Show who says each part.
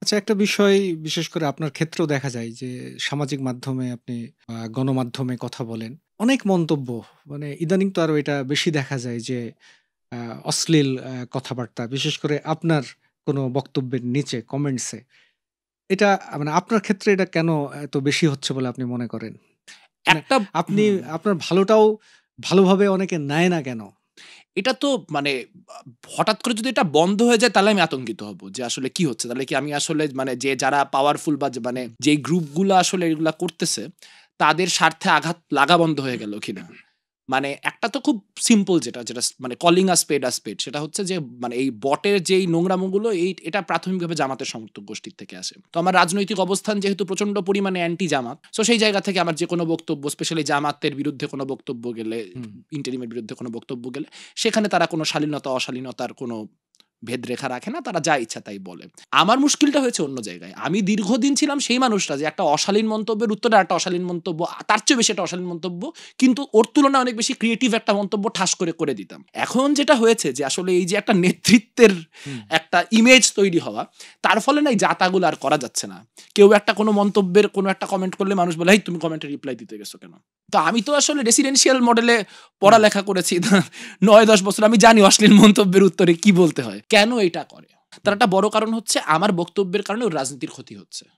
Speaker 1: আচ্ছা, একটা বিষয় বিশেষ করে আপনার ক্ষেত্রেও দেখা যায় যে সামাজিক মাধ্যমে আপনি গণমাধ্যমে কথা বলেন। অনেক মন্তব্য, মানে ইদানিং তো আরো এটা বেশি দেখা যায় যে আ অশ্লীল কথাবার্তা বিশেষ করে আপনার কোনো বক্তব্যের নিচে কমেন্টসে। এটা মানে আপনার ক্ষেত্রে এটা কেন এত বেশি হচ্ছে বলে আপনি মনে করেন? মানে
Speaker 2: একটা
Speaker 1: আপনি
Speaker 2: হুম,
Speaker 1: আপনার ভালোটাও ভালোভাবে অনেকে নেয় না কেন?
Speaker 2: এটা তো মানে আ হঠাৎ করে যদি এটা বন্ধ হয়ে যায় তাহলে আমি আতঙ্কিত হব। যে আসলে কি হচ্ছে? তাহলে কি আমি আসলে মানে যারা পাওয়ারফুল বা মানে
Speaker 1: হুম।
Speaker 2: যেই গ্রুপগুলা আসলে এগুলা করতেছে, তাদের স্বার্থে আঘাত লাগা বন্ধ হয়ে গেল কিনা? মানে একটা তো খুব সিম্পল যেটা মানে কলিং আ স্পেড সেটা হচ্ছে যে মানে এই বটের যেই নোংরামোগুলো এটা প্রাথমিকভাবে জামাতের সমর্থক গোষ্ঠীর থেকে আসে। তো আমার রাজনৈতিক অবস্থান যেহেতু প্রচন্ড পরিমাণে অ্যান্টি জামাত। সো সেই জায়গা থেকে আমার যেকোনো বক্তব্য স্পেশালি জামাতের বিরুদ্ধে কোনো বক্তব্য গেলে,
Speaker 1: হুম।
Speaker 2: ইন্টারিমের বিরুদ্ধে কোনো বক্তব্য গেলে সেখানে তারা কোনো শালীনতা অশালীনতার কোনো ভেদরেখা রাখে না। তারা যা ইচ্ছা তাই বলে। আমার মুশকিলটা হয়েছে অন্য জায়গায়। আমি দীর্ঘদিন ছিলাম সেই মানুষটা যে একটা অশালীন মন্তব্যের উত্তরে আরেকটা অশালীন মন্তব্য, তার চেয়েও বেশি একটা অশালীন মন্তব্য, কিন্তু ওর তুলনায় অনেক বেশি ক্রিয়েটিভ একটা মন্তব্য ঠাস করে দিতাম। এখন যেটা হয়েছে যে আসলে এই যে একটা নেতৃত্বের
Speaker 1: হুম।
Speaker 2: একটা ইমেজ তৈরি হওয়া, তার ফলে না এই জাতাগুলো আর করা যাচ্ছে না। কেউ একটা কোনো মন্তব্যের কোনো একটা কমেন্ট করলে মানুষ বলে, "হেই তুমি কমেন্টে রিপ্লাই দিতে গেছো কেন?" তো আমি তো আসলে রেসিডেন্সিয়াল মডেলে
Speaker 1: হুম।
Speaker 2: পড়ালেখা করেছি। ৯-১০ বছর আমি জানি অশ্লীল মন্তব্যের উত্তরে কি বলতে হয়। কেন এটা করে? তার
Speaker 1: হুম।
Speaker 2: একটা বড় কারণ হচ্ছে আমার বক্তব্যের কারণে ওর রাজনীতির ক্ষতি হচ্ছে।